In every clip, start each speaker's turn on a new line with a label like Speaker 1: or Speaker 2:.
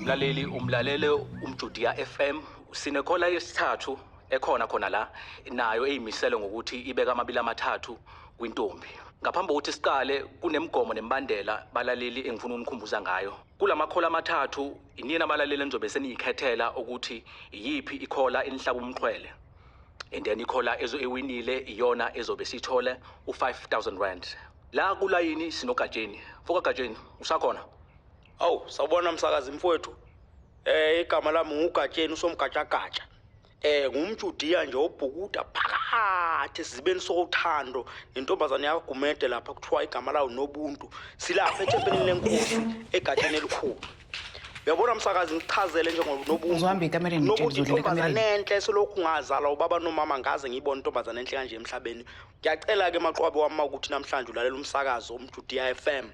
Speaker 1: Mlaleli umlalele umjudiya FM sinekhola yesithathu ekhona khona la nayo eyimisele ngokuthi ibeka amabili amathathu kwintombi. Ngaphambi kokuthi siqale kunemigomo nembandela balaleli engifuna unikhumbuza ngayo. Kulamakhola amathathu inina abalaleli enzobe seniyikhethela ukuthi yipi ikhola enihlaba umxhwele. And then ikhola ewinile iyona ezobe sithole u5,000 rand. La kulayini sinogajeni. Foka gajeni usakhona?
Speaker 2: Awu, sawubona msakazi mfowethu. Igama lami nguGatsheni usomgajagaja. Ngumjudiya nje obhukuda phakathi esizibeni sothando nentombazane yakugumede lapha kuthiwa igama lawo Nobuntu. Silapha ethempelini lenkosi egatsheni elikhulu. Uyabona msakazi ngichazele njengoNobuntu.
Speaker 3: Uzohamba ekamereni
Speaker 2: Intombazane enhle selokhu ngazala ubaba nomama ngaze ngibone intombazane enhle kanje emhlabeni. Ngiyacela ke maqwabi wami ukuthi namhlanje ulalela umsakazo umjudiya FM.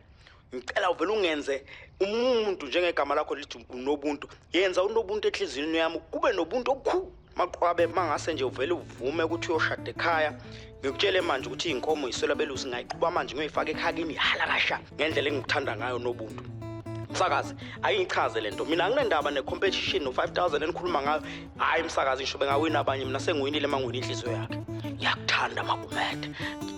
Speaker 2: Ngicela uvela ungenze umuntu njengegama lakho lithi uNobuntu. Yenza uNobuntu enhliziyweni yami kube nobuntu okukhulu. Maqwabe mangase nje uvele uvume ukuthi uyoshada ekhaya. Ngikutshele manje ukuthi inkomo iswela belusi ngayiquba manje ngoyifaka ekhakini hala kasha ngendlela engikuthanda ngayo Nobuntu. Msakazi ayingichaze lento mina nginendaba necompetition no5000 enikhuluma ngayo. Hayi msakazi ngisho bengawina abanye mina sengiwinile mangwini inhliziyo yakhe. Ngiyakuthanda Magumede.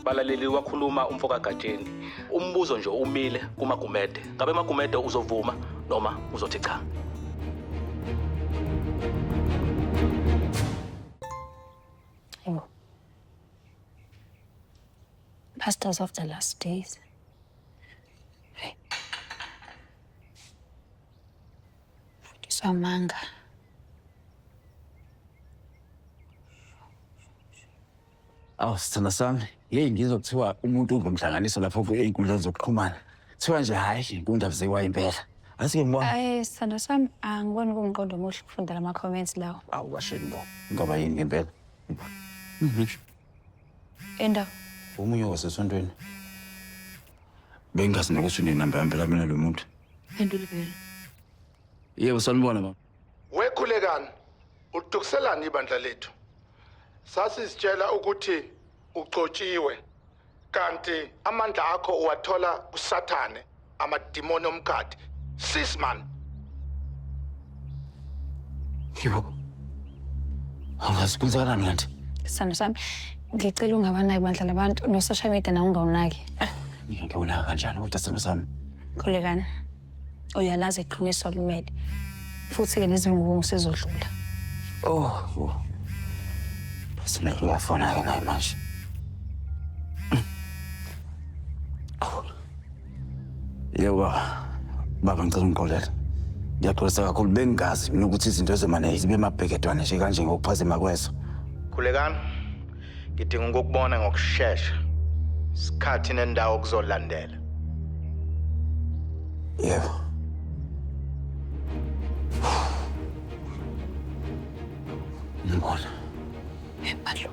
Speaker 1: Balaleli wakhuluma umfoka Gatsheni. Umbuzo nje umile kuMagumede. Ngabe Magumede uzovuma noma uzothi cha?
Speaker 4: Pastors of the last days. Hey. Manga.
Speaker 5: Awu sithanda sami, ngizokuthiwa umuntu ungumhlanganiso lapho kwinkundla zokuxhumana. Kuthiwa nje hayi inkundla zewa impela. Asike ngibona.
Speaker 4: Hayi sithanda sami angiboni kumqondo omuhle ukufunda ama comments lawo.
Speaker 5: Awu kasheni bo. Ngoba yini ngempela?
Speaker 4: Enda.
Speaker 5: Umunye wasesontweni. Bengazi nokuthi unenamba yempela mina lo muntu.
Speaker 4: Phendula phela.
Speaker 5: Yebo sanibona baba.
Speaker 6: Wekhulekani udukuselani ibandla lethu. Sasizitshela ukuthi ucotshiwe kanti amandla akho uwathola kuSathane amadimoni omkhathi. Sisman.
Speaker 5: Yebo. Angazikhuluzana ngathi.
Speaker 4: Sithanda sami ngicela ungabanaki bandla labantu no social media na ungawunaki.
Speaker 5: Ngiyabona kanjani ukuthi sithanda sami.
Speaker 4: Khulekani. Uyalazi iqiniso lumele. Futhi ke nezingubo ngisezodlula.
Speaker 5: Oh. Sina uyafona ke manje. Yebo. Baba ngicela ungixolele. Ngiyaxolisa kakhulu bengazi mina ukuthi izinto ezemane zibe mabheketwane nje kanje ngokuphazima kweso.
Speaker 6: Khulekani ngidinga ukukubona ngokusheshsha. Isikhathi nendawo kuzolandela.
Speaker 5: Yebo. Ngibona.
Speaker 4: Epalo.